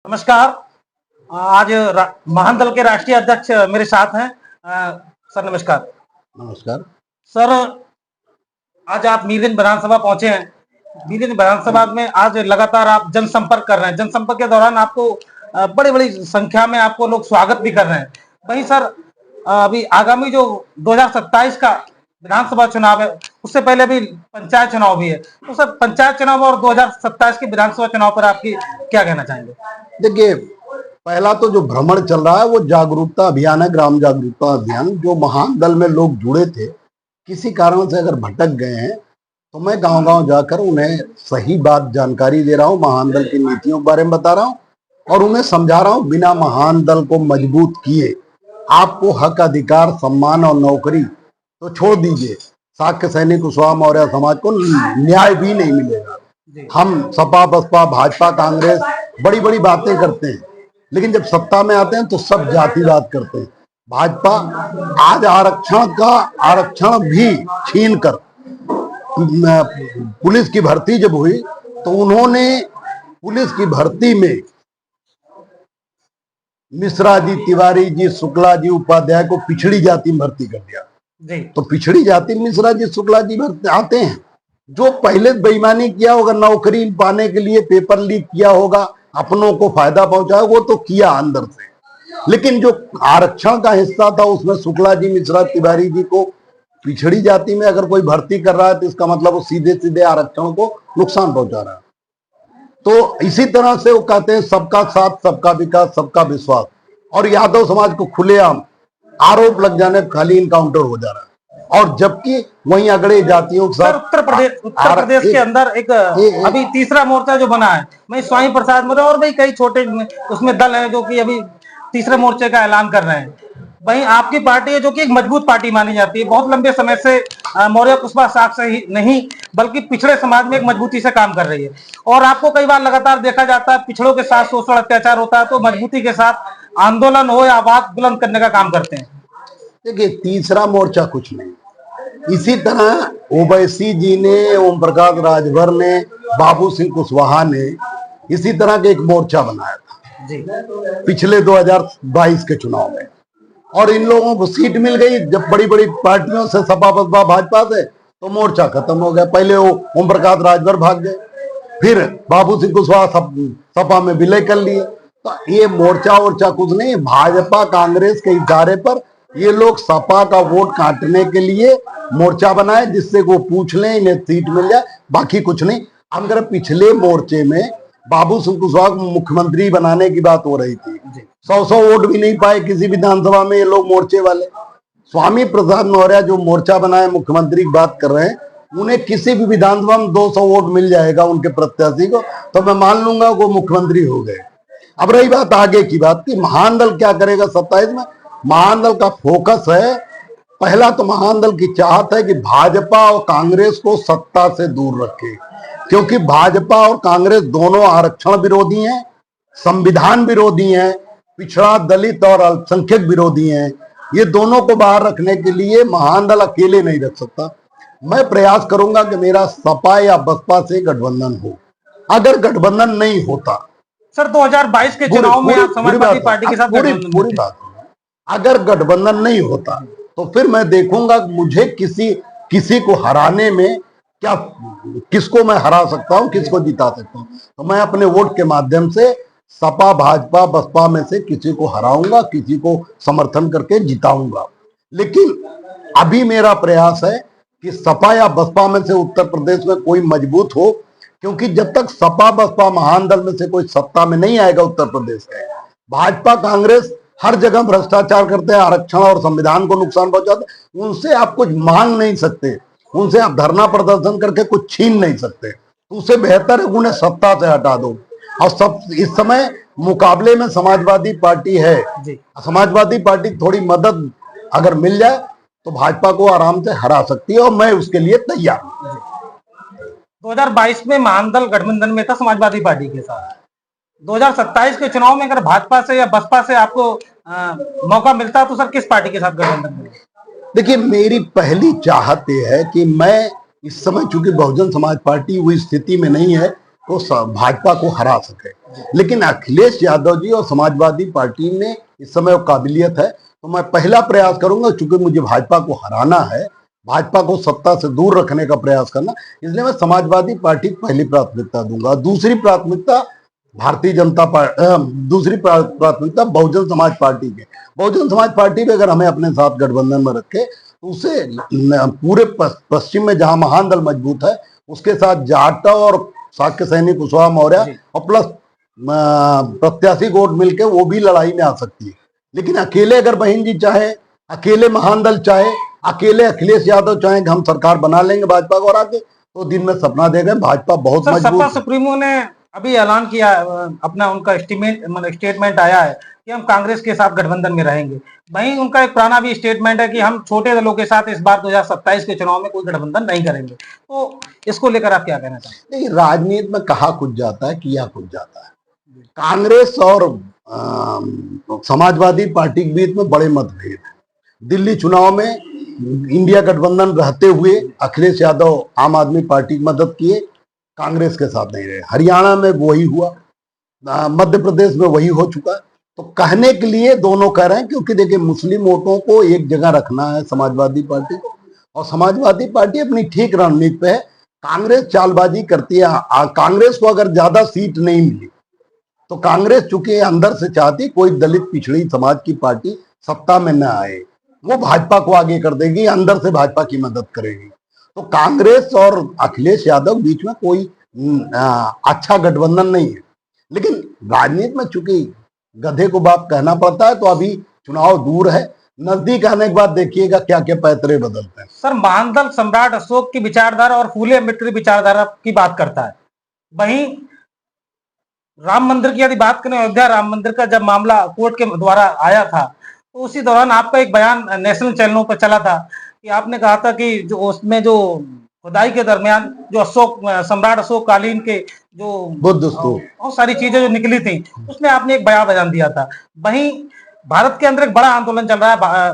नमस्कार। आज महान दल के राष्ट्रीय अध्यक्ष मेरे साथ हैं। सर नमस्कार। नमस्कार सर, आज आप मीरगंज विधानसभा पहुंचे हैं। मीरगंज विधानसभा में आज लगातार आप जनसंपर्क कर रहे हैं। जनसंपर्क के दौरान आपको बड़ी बड़ी संख्या में आपको लोग स्वागत भी कर रहे हैं। वहीं सर, अभी आगामी जो 2027 का विधानसभा चुनाव है, उससे पहले भी पंचायत चुनाव भी है। तो सर, पंचायत चुनाव और 2027 के विधानसभा चुनाव पर आपकी क्या कहना चाहेंगे? देखिए, पहला तो जो भ्रमण चल रहा है वो जागरूकता अभियान है, ग्राम जागरूकता अभियान। जो महान दल में लोग जुड़े थे, किसी कारण से अगर भटक गए हैं तो मैं गांव गांव जाकर उन्हें सही बात जानकारी दे रहा हूं, महान दल की नीतियों के बारे में बता रहा हूं और उन्हें समझा रहा हूं बिना महान दल को मजबूत किए आपको हक, अधिकार, सम्मान और नौकरी तो छोड़ दीजिए, शाक्य सैनिक कुशवाहा मौर्य समाज को न्याय भी नहीं मिलेगा। हम सपा, बसपा, भाजपा, कांग्रेस बड़ी बड़ी बातें करते हैं, लेकिन जब सत्ता में आते हैं तो सब जातिवाद करते हैं। भाजपा आज आरक्षण भी छीन कर पुलिस की भर्ती जब हुई तो उन्होंने पुलिस की भर्ती में मिश्रा जी, तिवारी जी, शुक्ला जी, उपाध्याय को पिछड़ी जाति में भर्ती कर दिया। तो पिछड़ी जाति मिश्रा जी, शुक्ला जी आते हैं। जो पहले बेईमानी किया होगा, नौकरी पाने के लिए पेपर लीक किया होगा, अपनों को फायदा पहुंचाया, वो तो किया अंदर से, लेकिन जो आरक्षण का हिस्सा था उसमें शुक्ला जी, मिश्रा, तिवारी जी को पिछड़ी जाति में अगर कोई भर्ती कर रहा है तो इसका मतलब वो सीधे सीधे आरक्षण को नुकसान पहुंचा रहा है। तो इसी तरह से वो कहते हैं सबका साथ, सबका विकास, सबका विश्वास, और यादव समाज को खुलेआम आरोप लग जाने पर खाली इनकाउंटर हो जा रहा है। और जबकि वहीं अगड़े जातियों के साथ उत्तर प्रदेश के अंदर एक अभी तीसरा मोर्चा जो बना है, मैं स्वामी प्रसाद मौर्य और भी कई छोटे उसमें दल हैं जो कि अभी तीसरे मोर्चे का ऐलान कर रहे हैं। वहीं आपकी पार्टी है जो कि एक मजबूत पार्टी मानी जाती है, बहुत लंबे समय से मौर्य कुशवाहा शाख से ही नहीं बल्कि पिछड़े समाज में एक मजबूती से काम कर रही है। और आपको कई बार लगातार देखा जाता है पिछड़ों के साथ शोषण अत्याचार होता है तो मजबूती के साथ आंदोलन हो या आवाज बुलंद करने का काम करते हैं। देखिए, तीसरा मोर्चा कुछ नहीं। इसी तरह ओवैसी जी ने, ओम प्रकाश राजभर ने, बाबू सिंह कुशवाहा ने इसी तरह के एक मोर्चा बनाया था पिछले 2022 के चुनाव में, और इन लोगों को सीट मिल गई। जब बड़ी बड़ी पार्टियों से, सपा, बसपा, भाजपा से, तो मोर्चा खत्म हो गया। पहले वो ओम प्रकाश राजभर भाग गए, फिर बाबू सिंह कुशवाहा सपा में विलय कर लिए। तो ये मोर्चा कुछ नहीं, भाजपा कांग्रेस के इशारे पर ये लोग सपा का वोट काटने के लिए मोर्चा बनाए, जिससे वो पूछ लें इन्हें सीट मिल जाए, बाकी कुछ नहीं। अगर पिछले मोर्चे में बाबू सिंह कुशवाहा को मुख्यमंत्री बनाने की बात हो रही थी, 100 वोट भी नहीं पाए किसी विधानसभा में ये लोग मोर्चे वाले। स्वामी प्रसाद मौर्य जो मोर्चा बनाए, मुख्यमंत्री की बात कर रहे हैं, उन्हें किसी भी विधानसभा में 200 वोट मिल जाएगा उनके प्रत्याशी को, तो मैं मान लूंगा वो मुख्यमंत्री हो गए। अब रही बात आगे की बात की महान दल क्या करेगा 27 में। महान दल का फोकस है, पहला तो महान दल की चाहत है कि भाजपा और कांग्रेस को सत्ता से दूर रखे, क्योंकि भाजपा और कांग्रेस दोनों आरक्षण विरोधी हैं, संविधान विरोधी हैं, पिछड़ा, दलित और अल्पसंख्यक विरोधी हैं। ये दोनों को बाहर रखने के लिए महान दल अकेले नहीं रख सकता। मैं प्रयास करूंगा कि मेरा सपा या बसपा से गठबंधन हो। अगर गठबंधन नहीं होता सर, 2022 के चुनाव में आप समाजवादी पार्टी के साथ पूरी बात, अगर गठबंधन नहीं होता तो फिर मैं देखूंगा मुझे किसी को हराने में क्या, किसको मैं हरा सकता हूं, किसको जिता सकता हूं। तो मैं अपने वोट के माध्यम से सपा, भाजपा, बसपा में से किसी को हराऊंगा, किसी को समर्थन करके जिताऊंगा। लेकिन अभी मेरा प्रयास है कि सपा या बसपा में से उत्तर प्रदेश में कोई मजबूत हो, क्योंकि जब तक सपा, बसपा, महान दल में से कोई सत्ता में नहीं आएगा उत्तर प्रदेश के, भाजपा, कांग्रेस हर जगह भ्रष्टाचार करते हैं, आरक्षण और संविधान को नुकसान पहुंचाते हैं। उनसे आप कुछ मांग नहीं सकते, उनसे आप धरना प्रदर्शन करके कुछ छीन नहीं सकते। तो उससे बेहतर है उन्हें सत्ता से हटा दो। और सब इस समय मुकाबले में समाजवादी पार्टी है। समाजवादी पार्टी थोड़ी मदद अगर मिल जाए तो भाजपा को आराम से हरा सकती है, और मैं उसके लिए तैयार हूं। 2022 में महान दल गठबंधन में था समाजवादी पार्टी के साथ। 2027 के चुनाव में अगर भाजपा से या बसपा से आपको मौका मिलता तो सर किस पार्टी के साथ गठबंधन में? देखिए, मेरी पहली चाहत यह है कि मैं इस समय, चूंकि बहुजन समाज पार्टी हुई स्थिति में नहीं है, तो भाजपा को हरा सके। लेकिन अखिलेश यादव जी और समाजवादी पार्टी ने इस समय वो काबिलियत है, तो मैं पहला प्रयास करूंगा, चूंकि मुझे भाजपा को हराना है, भाजपा को सत्ता से दूर रखने का प्रयास करना, इसलिए मैं समाजवादी पार्टी को पहली प्राथमिकता दूंगा। दूसरी प्राथमिकता भारतीय जनता पार्टी, दूसरी प्राथमिकता बहुजन समाज पार्टी के। बहुजन समाज पार्टी भी अगर हमें अपने साथ गठबंधन में रखे तो उसे पूरे पश्चिम में जहां महान दल मजबूत है उसके साथ जाटा और शाक्य सैनी कुशवाहा मौर्य और प्लस प्रत्याशी वोट मिलके वो भी लड़ाई में आ सकती है। लेकिन अकेले अगर बहन जी चाहे, अकेले महान दल चाहे, अकेले अखिलेश यादव चाहे कि हम सरकार बना लेंगे भाजपा को हरा के, तो दिन में सपना देगा। भाजपा बहुत मजबूत सपा सुप्रीमो ने अभी ऐलान किया, अपना उनका स्टेटमेंट आया है कि हम कांग्रेस के साथ गठबंधन में रहेंगे। वहीं उनका एक पुराना भी स्टेटमेंट है कि हम छोटे दलों के साथ इस बार 2027 के चुनाव में कोई गठबंधन नहीं करेंगे। तो इसको लेकर आप क्या कहना चाहते हैं? नहीं, राजनीति में कहा कुछ जाता है, किया कुछ जाता है। कांग्रेस और समाजवादी पार्टी के बीच में बड़े मतभेद हैं। दिल्ली चुनाव में इंडिया गठबंधन रहते हुए अखिलेश यादव आम आदमी पार्टी की मदद किए, कांग्रेस के साथ नहीं रहे। हरियाणा में वही हुआ, मध्य प्रदेश में वही हो चुका। तो कहने के लिए दोनों कह रहे हैं, क्योंकि देखिए मुस्लिम वोटों को एक जगह रखना है समाजवादी पार्टी को, और समाजवादी पार्टी अपनी ठीक रणनीति पे है। कांग्रेस चालबाजी करती है। कांग्रेस को अगर ज्यादा सीट नहीं मिली तो कांग्रेस चूंकि अंदर से चाहती कोई दलित पिछड़ी समाज की पार्टी सत्ता में न आए, वो भाजपा को आगे कर देगी, अंदर से भाजपा की मदद करेगी। तो कांग्रेस और अखिलेश यादव बीच में कोई अच्छा गठबंधन नहीं है। लेकिन राजनीति में चूंकि गधे को बाप कहना पड़ता है, तो अभी चुनाव दूर है, नजदीक आने के बाद देखिएगा क्या क्या पैतरे बदलते हैं। सर, महान दल सम्राट अशोक की विचारधारा और फूले अम्बेडकर विचारधारा की बात करता है। वहीं राम मंदिर की यदि बात करें, अयोध्या राम मंदिर का जब मामला कोर्ट के द्वारा आया था, तो उसी दौरान आपका एक बयान नेशनल चैनलों पर चला था कि आपने कहा था कि जो उसमें जो खुदाई के दरमियान जो सम्राट अशोक कालीन के जो बुद्ध स्तूप बहुत सारी चीजें जो निकली थी, उसमें आपने एक बयान दिया था। वहीं भारत के अंदर एक बड़ा आंदोलन चल रहा है,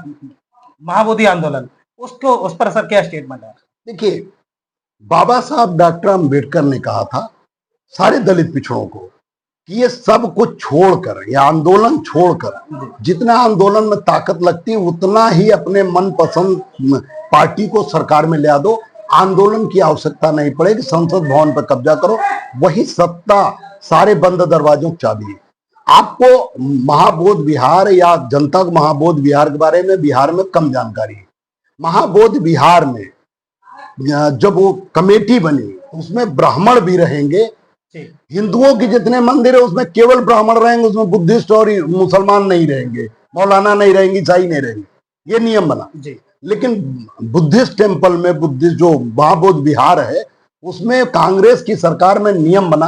महाबोधि आंदोलन, उसको उस पर सर क्या स्टेटमेंट है? देखिए, बाबा साहब डॉक्टर अम्बेडकर ने कहा था सारे दलित पिछड़ों को कि ये सब कुछ छोड़कर, ये आंदोलन छोड़कर, जितना आंदोलन में ताकत लगती है उतना ही अपने मनपसंद पार्टी को सरकार में ले दो। आंदोलन की आवश्यकता नहीं पड़ेगी, संसद भवन पर कब्जा करो, वही सत्ता सारे बंद दरवाजों की चाबी है। आपको महाबोध विहार या जनता को महाबोध विहार के बारे में बिहार में कम जानकारी है। महाबोध विहार में जब वो कमेटी बनी उसमें ब्राह्मण भी रहेंगे, हिंदुओं के जितने मंदिर है उसमें केवल ब्राह्मण रहेंगे, उसमें बुद्धिस्ट और मुसलमान नहीं रहेंगे, मौलाना नहीं रहेंगे, ईसाई नहीं रहेंगे, ये नियम बना। लेकिन बुद्धिस्ट टेम्पल में, बुद्धिस्ट जो महाबोध विहार है उसमें कांग्रेस की सरकार में नियम बना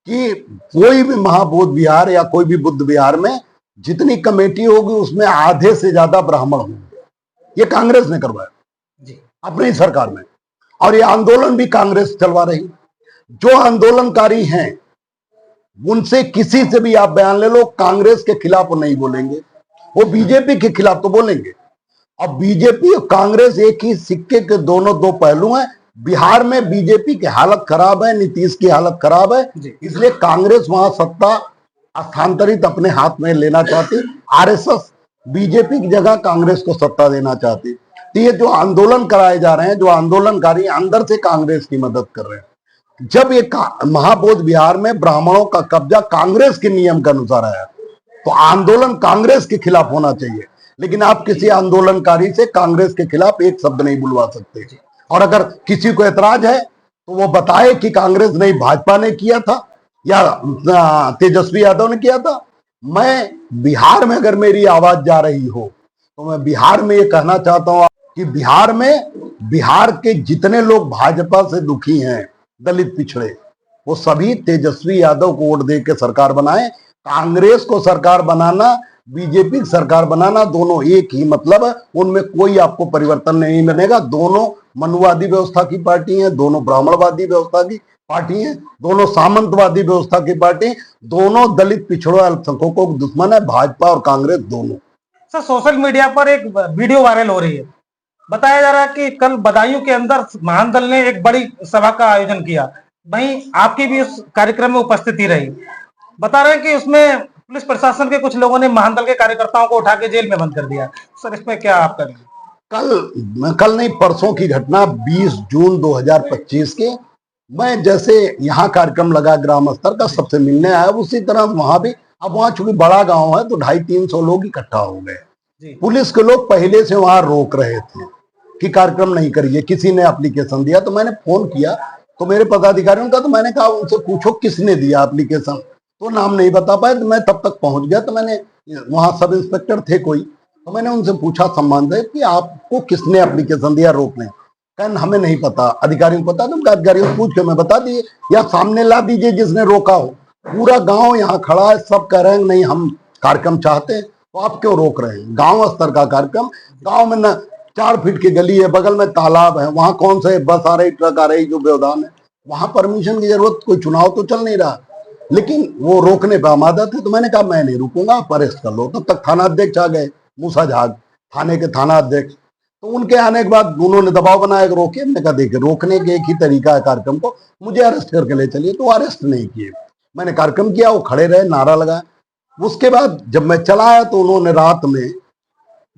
कि कोई भी महाबोध विहार या कोई भी बुद्ध विहार में जितनी कमेटी होगी उसमें आधे से ज्यादा ब्राह्मण होंगे। ये कांग्रेस ने करवाया अपनी सरकार में, और ये आंदोलन भी कांग्रेस चलवा रही। जो आंदोलनकारी हैं उनसे किसी से भी आप बयान ले लो, कांग्रेस के खिलाफ वो नहीं बोलेंगे, वो बीजेपी के खिलाफ तो बोलेंगे। अब बीजेपी और कांग्रेस एक ही सिक्के के दो पहलू हैं। बिहार में बीजेपी की हालत खराब है, नीतीश की हालत खराब है, इसलिए कांग्रेस वहां सत्ता स्थानांतरित अपने हाथ में लेना चाहती। आरएसएस बीजेपी की जगह कांग्रेस को सत्ता देना चाहती। तो ये जो आंदोलन कराए जा रहे हैं, जो आंदोलनकारी अंदर से कांग्रेस की मदद कर रहे हैं। जब ये महाबोध विहार में ब्राह्मणों का कब्जा कांग्रेस के नियम के अनुसार आया, तो आंदोलन कांग्रेस के खिलाफ होना चाहिए। लेकिन आप किसी आंदोलनकारी से कांग्रेस के खिलाफ एक शब्द नहीं बुलवा सकते। और अगर किसी को एतराज है तो वो बताए कि कांग्रेस नहीं, भाजपा ने किया था या तेजस्वी यादव ने किया था। मैं बिहार में अगर मेरी आवाज जा रही हो तो मैं बिहार में ये कहना चाहता हूं कि बिहार में, बिहार के जितने लोग भाजपा से दुखी हैं, दलित पिछड़े, वो सभी तेजस्वी यादव को वोट दे के सरकार बनाए। कांग्रेस को सरकार बनाना, बीजेपी की सरकार बनाना, दोनों एक ही मतलब है, उनमें कोई आपको परिवर्तन नहीं मिलेगा। दोनों मनुवादी व्यवस्था की पार्टी है, दोनों ब्राह्मणवादी व्यवस्था की पार्टी है, दोनों सामंतवादी व्यवस्था की पार्टी, दोनों दलित पिछड़ों अल्पसंख्यकों को दुश्मन है, भाजपा और कांग्रेस दोनों। सर, सोशल मीडिया पर एक वीडियो वायरल हो रही है, बताया जा रहा है कि कल बदायूं के अंदर महान दल ने एक बड़ी सभा का आयोजन किया, वहीं आपकी भी उस कार्यक्रम में उपस्थिति रही। बता रहे हैं कि उसमें पुलिस प्रशासन के कुछ लोगों ने महानदल के कार्यकर्ताओं को उठा के जेल में बंद कर दिया। सर इसमें क्या आप करेंगे? कल नहीं, परसों की घटना 20 जून 2025 के, मैं जैसे यहाँ कार्यक्रम लगा ग्राम स्तर का, सबसे मिलने आया, उसी तरह वहां भी, अब वहां चूंकि बड़ा गांव है तो 250-300 लोग इकट्ठा हो गए। पुलिस के लोग पहले से वहां रोक रहे थे कि कार्यक्रम नहीं करिए। किसी ने एप्लीकेशन दिया तो मैंने फोन किया तो मेरे पदाधिकारियों का, तो मैंने कहा उनसे पूछो किसने दिया एप्लीकेशन, तो नाम नहीं बता पाए। तो मैं तब तक पहुंच गया, तो मैंने, वहां सब इंस्पेक्टर थे कोई, तो मैंने उनसे पूछा सम्मान से कि आपको किसने एप्लीकेशन दिया रोकने? कहन हमें नहीं पता, अधिकारियों को पता। तो अधिकारियों को पूछ के मैं बता दिए, या सामने ला दीजिए जिसने रोका हो। पूरा गांव यहाँ खड़ा है, सब कह रहे हैं नहीं हम कार्यक्रम चाहते हैं, तो आप क्यों रोक रहे हैं? गांव स्तर का कार्यक्रम, गांव में न 4 फीट की गली है, बगल में तालाब है, वहां कौन से बस आ रही, ट्रक आ रही, जो व्यवधान है, वहां परमिशन की जरूरत, कोई चुनाव तो चल नहीं रहा, लेकिन वो रोकने पर आमादा थे। तो मैंने कहा मैं नहीं रुकूंगा, आप अरेस्ट कर लो। तब तक थाना अध्यक्ष आ गए, मूसा झाग, थाने के थाना अध्यक्ष। तो उनके आने के बाद उन्होंने दबाव बनाया कि रोके। मैंने कहा देखिए, रोकने के एक ही तरीका है कार्यक्रम को, मुझे अरेस्ट करके ले चलिए। तो अरेस्ट नहीं किए, मैंने कार्यक्रम किया, वो खड़े रहे, नारा लगा। उसके बाद जब मैं चला आया तो उन्होंने रात में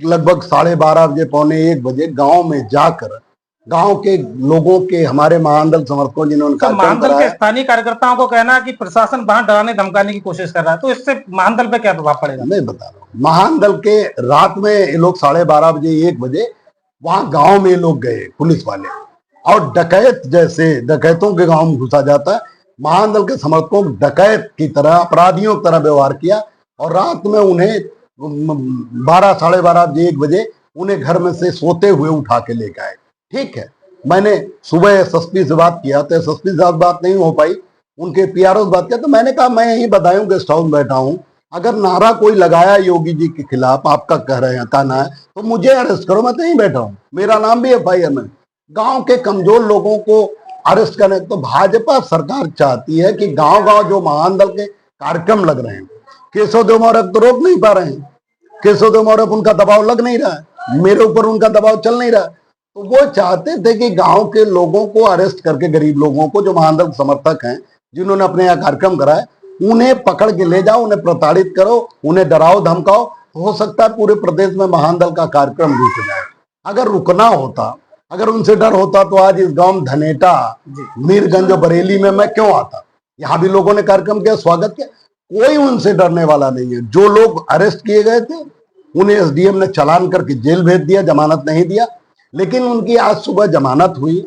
लगभग 12:30 बजे, 1:45 बजे गांव में जाकर गांव के लोगों के, हमारे महानदल समर्थकों जिन्होंने महानदल के स्थानीय कार्यकर्ताओं को कहना है कि प्रशासन वहां डराने धमकाने की कोशिश कर रहा है, तो इससे महानदल पे क्या प्रभाव पड़ेगा? मैं बता रहा हूँ, महानदल के रात में ये लोग 12:30 बजे, 1 बजे वहां गांव में लोग गए, पुलिस वाले, और डकैत जैसे डकैतों के गांव में घुसा जाता है, महानदल के समर्थकों को डकैत की तरह, अपराधियों की तरह व्यवहार किया। और रात में उन्हें 12, 12:30 बजे, 1 बजे उन्हें घर में से सोते हुए उठा के लेके आए। ठीक है, मैंने सुबह एसएसपी से बात किया तो एसएसपी से बात नहीं हो पाई, उनके पीआरओ से बात किया। तो मैंने कहा मैं यहीं बदायूं गेस्ट हाउस बैठा हूं, अगर नारा कोई लगाया योगी जी के खिलाफ, आपका कह रहे हैं कहना है, तो मुझे अरेस्ट करो, मैं तो यहीं बैठा हूं, मेरा नाम भी एफआईआर में। गांव के कमजोर लोगों को अरेस्ट करने, तो भाजपा सरकार चाहती है कि गांव गांव जो महानदल के कार्यक्रम लग रहे हैं, केशव देव मौर्य तो रोक नहीं पा रहे हैं, केशव देव मौर्य पर उनका दबाव लग नहीं रहा है, मेरे ऊपर उनका दबाव चल नहीं रहा। तो वो चाहते थे कि गांव के लोगों को अरेस्ट करके, गरीब लोगों को जो महानदल समर्थक हैं, जिन्होंने अपने यहाँ कार्यक्रम कराए, उन्हें पकड़ के ले जाओ, उन्हें प्रताड़ित करो, उन्हें डराओ धमकाओ। हो सकता है पूरे प्रदेश में महानदल का कार्यक्रम रुक जाए। अगर रुकना होता, अगर उनसे डर होता, तो आज इस गांव धनेटा, मीरगंज, बरेली में मैं क्यों आता? यहाँ भी लोगों ने कार्यक्रम किया, स्वागत किया, कोई उनसे डरने वाला नहीं है। जो लोग अरेस्ट किए गए थे उन्हें एसडीएम ने चालान करके जेल भेज दिया, जमानत नहीं दिया। लेकिन उनकी आज सुबह जमानत हुई,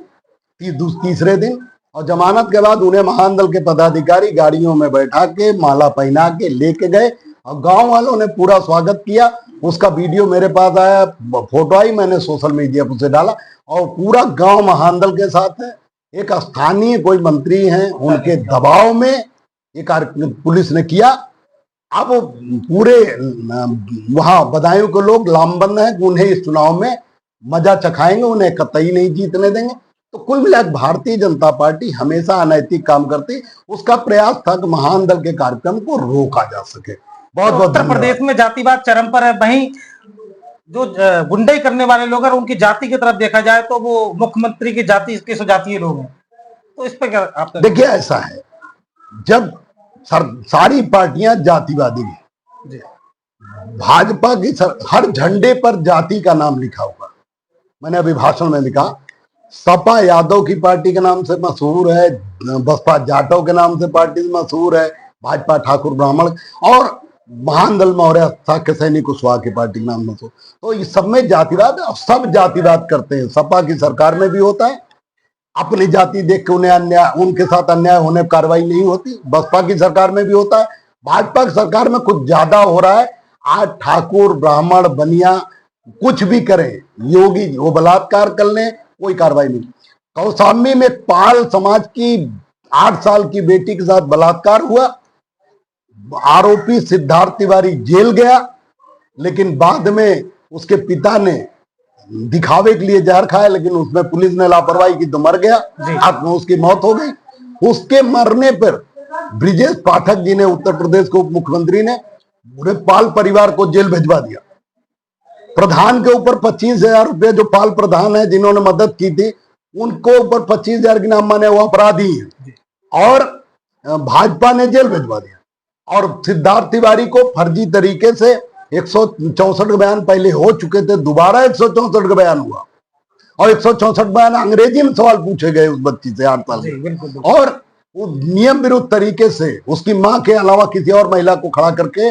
तीसरे दिन, और जमानत के बाद उन्हें महानदल के पदाधिकारी गाड़ियों में बैठा के, माला पहना के लेके गए, और गांव वालों ने पूरा स्वागत किया। उसका वीडियो मेरे पास आया, फोटो आई, मैंने सोशल मीडिया पर उसे डाला, और पूरा गांव महानदल के साथ है। एक स्थानीय कोई मंत्री हैं, उनके दबाव में ये कार्य पुलिस ने किया। अब पूरे वहां बदायूं के लोग लामबंद हैं कि उन्हें इस चुनाव में मजा चखाएंगे, उन्हें कतई नहीं जीतने देंगे। तो कुल मिलाकर भारतीय जनता पार्टी हमेशा अनैतिक काम करती, उसका प्रयास था कि महानदल के कार्यक्रम को रोका जा सके। बहुत बहुत उत्तर प्रदेश में जातिवाद चरम पर है, वहीं जो गुंडाई करने वाले लोग हैं उनकी जाति की तरफ देखा जाए तो वो मुख्यमंत्री की जाति के स्वजातीय लोग हैं। तो इस पर क्या आप? देखिए, ऐसा है, जब सारी पार्टियां जातिवादी हैं, भाजपा की हर झंडे पर जाति का नाम लिखा हुआ। मैंने अभी भाषण में लिखा, सपा यादव की पार्टी के नाम से मशहूर है, बसपा जाटव के नाम से पार्टी मशहूर है, भाजपा ठाकुर ब्राह्मण, और महानदल मौर्य साक्य सैनिक कुशवाहा की पार्टी के नाम मशहूर। तो इस सब में जातिवाद, सब जातिवाद करते हैं। सपा की सरकार में भी होता है, अपनी जाति देख के उन्हें अन्याय, उनके साथ अन्याय होने पर कार्रवाई नहीं होती। बसपा की सरकार में भी होता है, भाजपा की सरकार में कुछ ज्यादा हो रहा है। आज ठाकुर ब्राह्मण बनिया कुछ भी करें, योगी वो बलात्कार कर लें, कोई कार्रवाई नहीं। कौशाम्बी में पाल समाज की 8 साल की बेटी के साथ बलात्कार हुआ, आरोपी सिद्धार्थ तिवारी जेल गया, लेकिन बाद में उसके पिता ने दिखावे के लिए जहर खाया, लेकिन उसमें पुलिस ने लापरवाही की तो मर गया, उसकी मौत हो गई। उसके मरने पर ब्रिजेश पाठक जी ने, उत्तर प्रदेश के उप मुख्यमंत्री ने, पूरे पाल परिवार को जेल भिजवा दिया। प्रधान के ऊपर 25,000 रुपये, जो पाल प्रधान है जिन्होंने मदद की थी, उनको ऊपर 25,000 की नाम माने वो अपराधी है, और भाजपा ने जेल भिजवा दिया। और सिद्धार्थ तिवारी को फर्जी तरीके से 164 बयान पहले हो चुके थे, दोबारा 164 का बयान हुआ और 164 बयान अंग्रेजी में सवाल पूछे गए उस बच्ची से 8 साल में, और वो नियम विरुद्ध तरीके से उसकी मां के अलावा किसी और महिला को खड़ा करके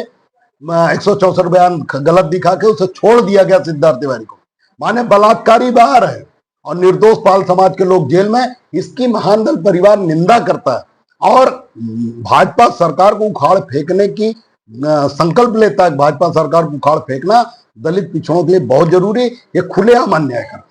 164 बयान गलत दिखा के उसे छोड़ दिया गया सिद्धार्थ तिवारी को। माने बलात्कारी बाहर है और निर्दोष पाल समाज के लोग जेल में। इसकी महान दल परिवार निंदा करता है और भाजपा सरकार को उखाड़ फेंकने की संकल्प लेता है। भाजपा सरकार को उखाड़ फेंकना दलित पिछड़ों के लिए बहुत जरूरी, ये खुलेआम अन्याय करता है।